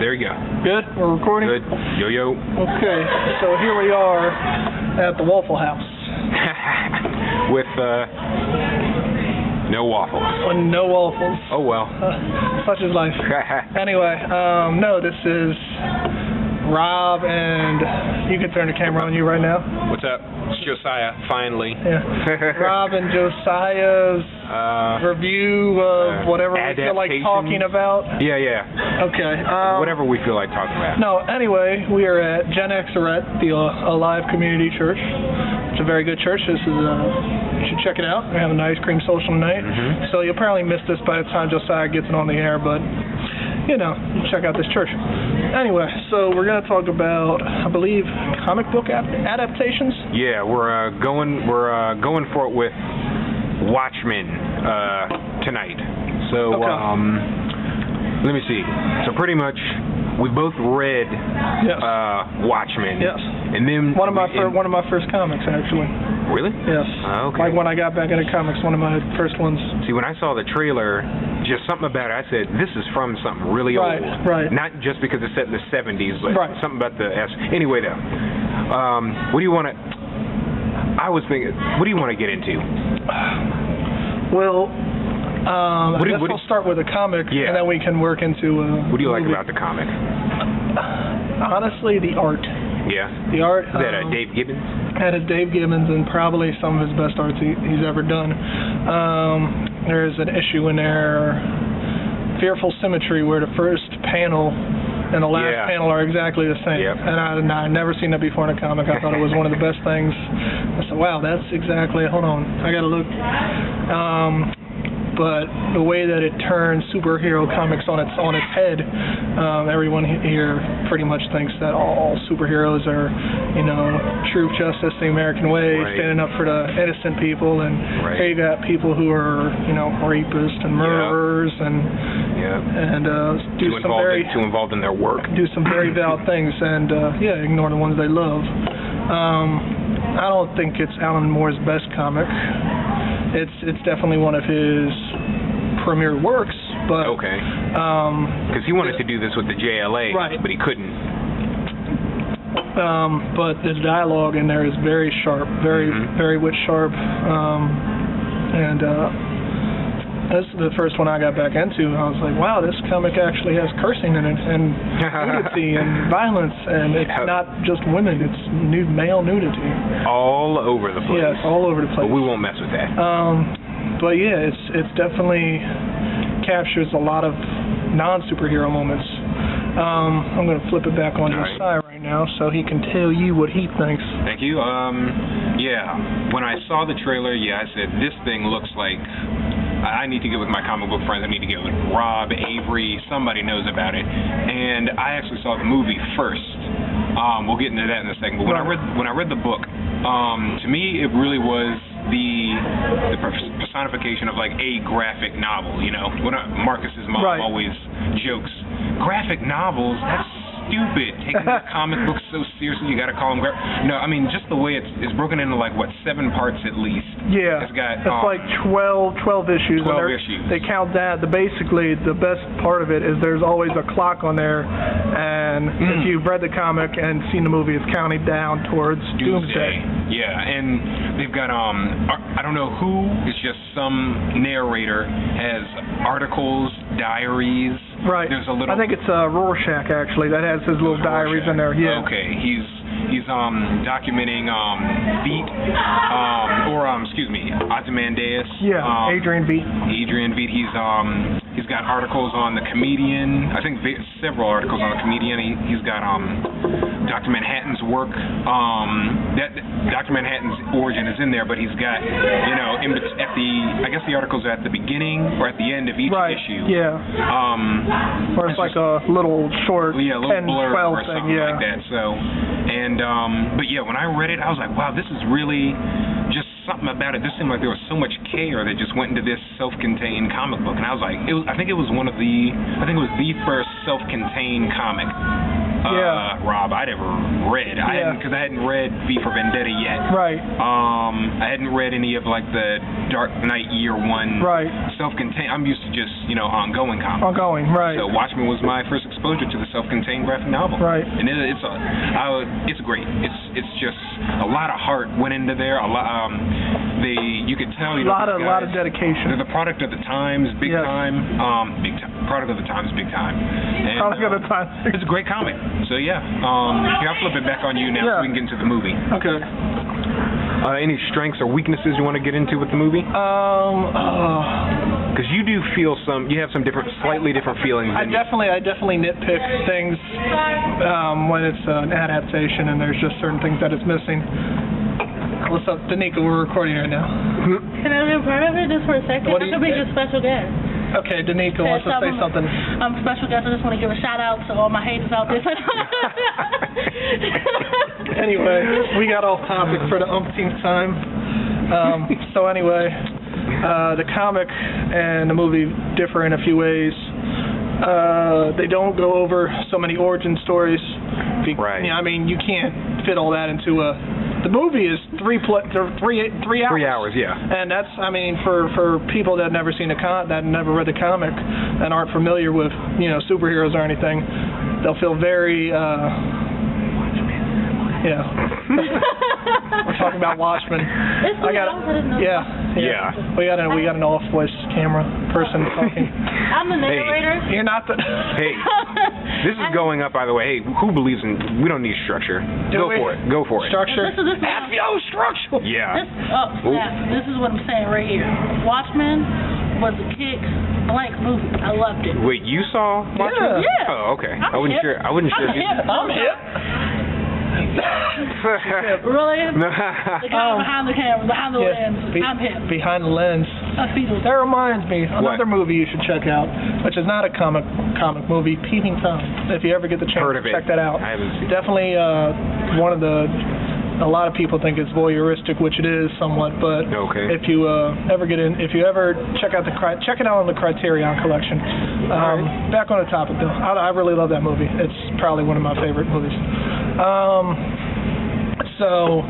there you go. Good? We're recording? Good. Yo. Okay, so here we are at the Waffle House. With, no waffles. No waffles. Oh, well. Such is life. Anyway, no, this is Rob, and you can turn the camera on you right now. What's up? It's Josiah, finally. Yeah. Rob and Josiah's review of whatever we feel like talking about. Yeah. Okay. Whatever we feel like talking about. No, anyway, we are at Gen Xorette, the Alive Community Church. It's a very good church. This is, you should check it out. We have an ice cream social tonight. Mm-hmm. So you'll probably miss this by the time Josiah gets it on the air, but, you know, check out this church. Anyway, so we're going to talk about, I believe, comic book adaptations. Yeah, we're going for it with Watchmen tonight. So let me see. So pretty much we both read Watchmen. Yes. And then one of my first comics, actually. Really? Yes. Okay. Like when I got back into comics, one of my first ones. See, when I saw the trailer, just something about it, I said, this is from something really old. Right. Not just because it's set in the 70s, but something about the S. Anyway, though, what do you want to... I was thinking, what do you want to get into? Well, I guess we'll start with a comic, and then we can work into what do you like about the comic? Honestly, the art. Yeah. The art. Is that Dave Gibbons? That is Dave Gibbons, and probably some of his best art he's ever done. There's an issue in there, Fearful Symmetry, where the first panel and the last panel are exactly the same. Yep. And I'd never seen that before in a comic. I thought it was one of the best things. I said, wow, that's exactly, hold on, I gotta look. But the way that it turns superhero comics on its head, everyone here pretty much thinks that all superheroes are, you know, truth, justice, the American way, standing up for the innocent people, and here you got people who are, you know, rapists and murderers and too involved in their work, do some very valid things, and ignore the ones they love. I don't think it's Alan Moore's best comic. It's definitely one of his premier works, but because he wanted to do this with the JLA, but he couldn't. But the dialogue in there is very sharp, very wit sharp, and this is the first one I got back into. I was like, wow, this comic actually has cursing in it, and nudity and violence, and it's not just women, it's male nudity. All over the place. Yes, all over the place. But we won't mess with that. But yeah, it's definitely captures a lot of non-superhero moments. I'm going to flip it back on Josiah right now so he can tell you what he thinks. Thank you. When I saw the trailer, I said, this thing looks like I need to get with my comic book friends. I need to get with Rob, Avery, somebody knows about it. And I actually saw the movie first. We'll get into that in a second. But when I read the book, to me it really was the personification of like a graphic novel. You know, Marcus's mom always jokes, graphic novels. That's stupid. Taking the comic books so seriously, you got to call them No, I mean just the way it's broken into like 7 parts at least. Yeah, it's got like 12 issues. 12 issues. They count that. Basically, the best part of it is there's always a clock on there, and if you've read the comic and seen the movie, it's counting down towards Doomsday. Yeah, and they've got I don't know who. It's just some narrator has articles, diaries. Right. There's a little. I think it's Rorschach actually that has his little diaries in there. Yeah. Okay. He's documenting Ozymandias. Yeah. Adrian Veidt. He's got articles on the comedian. I think several articles on the comedian. He's got Dr. Manhattan's work. That Dr. Manhattan's origin is in there, but he's got I guess the articles are at the beginning or at the end of each issue. Yeah. Or it's like a little short 10, 12 or thing. Something like that. So, but when I read it, I was like, wow, this is really just something about it. This seemed like there was so much care that just went into this self-contained comic book, and I was like, I think it was the first self-contained comic Rob, I'd ever read. Because I hadn't read V for Vendetta yet. Right. I hadn't read any of like the Dark Knight Year One. Right. Self-contained. I'm used to just ongoing comics. Ongoing, right. So Watchmen was my first exposure to the self-contained graphic novel. Right. And it's great. It's just a lot of heart went into there. A lot. You could tell. A lot of dedication. They're the product of the times, big time. Big time. Product of the times, big time. And, product of the times. It's a great comic. So yeah. Here, I'll flip it back on you now so we can get into the movie. Okay. Any strengths or weaknesses you want to get into with the movie? Because you do feel you have some slightly different feelings. I definitely nitpick things when it's an adaptation and there's just certain things that it's missing. What's up, Danica? We're recording right now. Can I be part of it just for a second? I could be your special guest. Okay, Danica wants to say something. I'm a special guest. I just want to give a shout out to all my haters out there. Anyway, we got off topic for the umpteenth time. So anyway, the comic and the movie differ in a few ways. They don't go over so many origin stories. Right. I mean, you can't fit all that into a. The movie is 3 hours. 3 hours, yeah. And that's, I mean, for people that have never seen that never read the comic, and aren't familiar with superheroes or anything, they'll feel very. We're talking about Watchmen. We got an off voice camera person talking. I'm the narrator. You're not the. Hey, this is going up, by the way. Hey, who believes in? We don't need structure. Go for it. Structure. Structure. Yeah. This is what I'm saying right here. Watchmen was a kick blank movie. I loved it. Wait, you saw Watchmen? Yeah. Oh, okay. I wasn't sure. I'm hip. Really? The guy behind the camera, behind the lens. I'm hip. Behind the lens. That reminds me, another movie you should check out, which is not a comic movie, Peeping Tom. If you ever get the chance to check that out. I haven't seen it. Definitely one of the. A lot of people think it's voyeuristic, which it is somewhat. But if you if you ever check it out on the Criterion Collection. Back on the topic though, I really love that movie. It's probably one of my favorite movies. So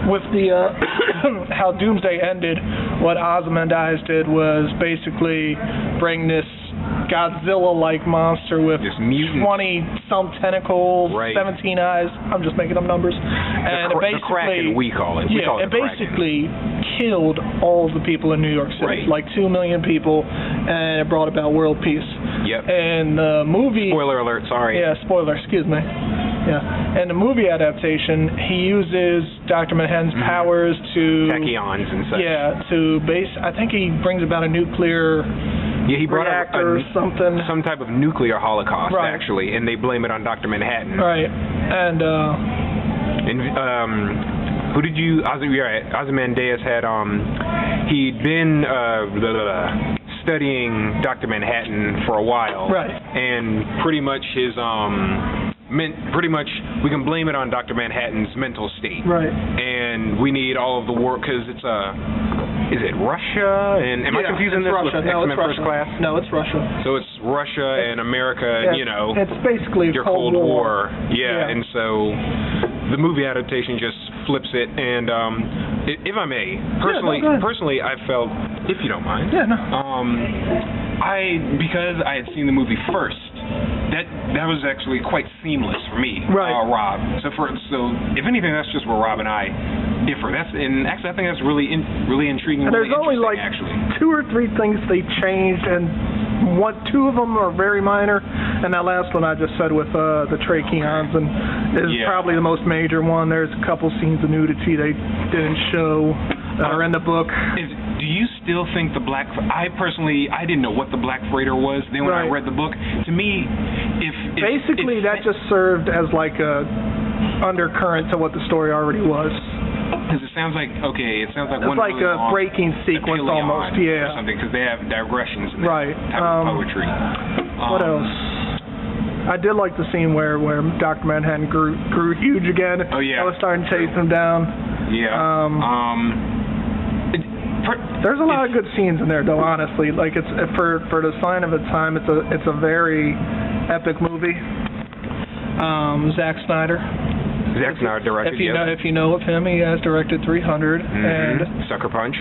with the how Doomsday ended, what Ozymandias did was basically bring this Godzilla-like monster with 20-some tentacles, 17 eyes. I'm just making up numbers. And the Kraken, we call it. It basically killed all the people in New York City, like 2 million people, and it brought about world peace. Yep. And the movie. Spoiler alert. Sorry. Yeah, spoiler. Excuse me. Yeah. And the movie adaptation, he uses Dr. Manhattan's powers to tachyons and such. Yeah, I think he brings about a nuclear. Yeah, he brought reactor or something. Some type of nuclear holocaust, actually, and they blame it on Dr. Manhattan. Right. And who did you? Ozymandias had. He'd been studying Dr. Manhattan for a while. Right. And pretty much his we can blame it on Dr. Manhattan's mental state. Right. And we need all of the work because it's is it Russia? And am I confusing this with X-Men First Class? No, it's Russia. So it's Russia and America, and it's basically your Cold War. Yeah, and so the movie adaptation just flips it. And if I may, personally, I felt, if you don't mind, because I had seen the movie first. That was actually quite seamless for me, Rob. So if anything, that's just where Rob and I differ. I think that's really intriguing. And there's only like 2 or 3 things they changed, and 2 of them are very minor, and that last one I just said with the tracheons is probably the most major one. There's a couple scenes of nudity they didn't show that are in the book. Do you still think the Black... I didn't know what the Black Freighter was. Then when I read the book, to me, Basically, that just served as like a undercurrent to what the story already was. Because it sounds like one it's like a breaking sequence almost, or something, because they have digressions in that type of poetry. What else? I did like the scene where Dr. Manhattan grew huge again. Oh yeah. I was starting to chase him down. Yeah. There's a lot of good scenes in there, though. Honestly, like for the sign of its time, it's a very epic movie. Zack Snyder. Zack Snyder directed, if you know of him, he has directed 300 and Sucker Punch,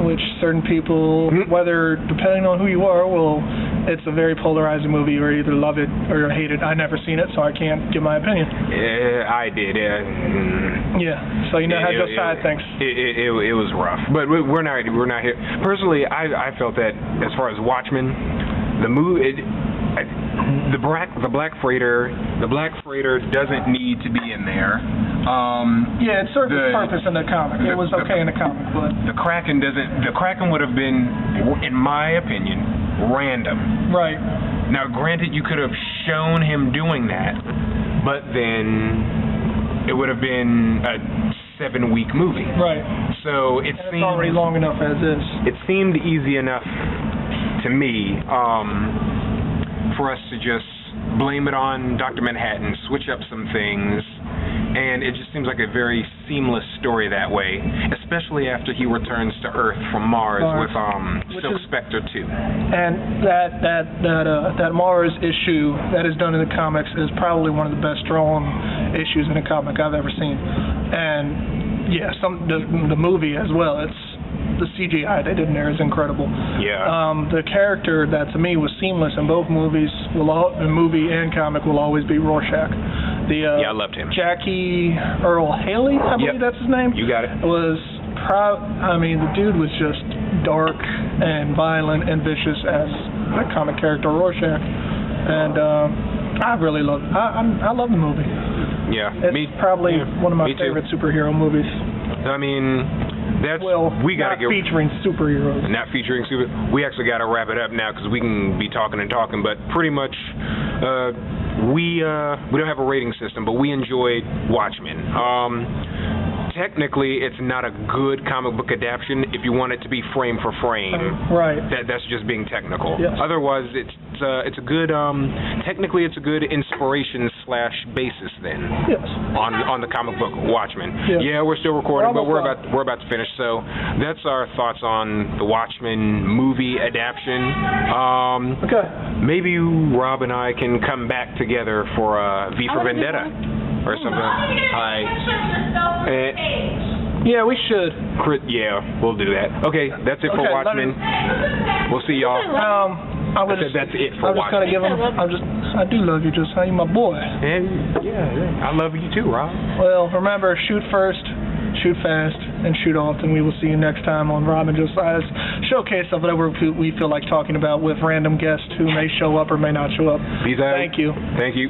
which certain people, whether depending on who you are, it's a very polarizing movie. You either love it or you hate it. I never seen it, so I can't give my opinion. I did. Yeah. So you know how Josiah thinks. It was rough, but we're not here. Personally, I felt that as far as Watchmen, the movie. The black freighter doesn't need to be in there. Yeah, it served its purpose in the comic. It was okay in the comic, but the Kraken doesn't. The Kraken would have been, in my opinion, random. Right. Now, granted, you could have shown him doing that, but then it would have been a 7-week movie. Right. So it's already long enough as is. It seemed easy enough to me. For us to just blame it on Dr. Manhattan, switch up some things, and it just seems like a very seamless story that way, especially after he returns to Earth from Mars. With Silk Spectre 2. And that Mars issue that is done in the comics is probably one of the best drawn issues in a comic I've ever seen. And yeah, the movie as well. The CGI they did in there is incredible. Yeah. The character that to me was seamless in both movies, movie and comic, will always be Rorschach. I loved him. Jackie Earl Haley, I believe that's his name. You got it. The dude was just dark and violent and vicious as the comic character Rorschach, and I really loved it. I love the movie. Yeah. It's probably one of my favorite superhero movies. Featuring superheroes. Not featuring we actually got to wrap it up now because we can be talking, but pretty much we don't have a rating system, but we enjoyed Watchmen. Technically, it's not a good comic book adaptation if you want it to be frame for frame. Right. That's just being technical. Yes. Otherwise, it's a good technically it's a good inspiration / basis then. Yes. On the comic book Watchmen. Yes. Yeah, we're still recording, but we're about to finish. So that's our thoughts on the Watchmen movie adaptation. Okay. Maybe Rob and I can come back together for V for Vendetta or something. Yeah, we should. Yeah, we'll do that. Okay, that's it for Watchmen. We'll see y'all. That's it for Watchmen. I do love you, Josiah. You're my boy. And I love you too, Rob. Well, remember, shoot first, shoot fast, and shoot often. We will see you next time on Rob and Josiah's showcase of whatever we feel like talking about with random guests who may show up or may not show up. Peace out. Thank you. Thank you.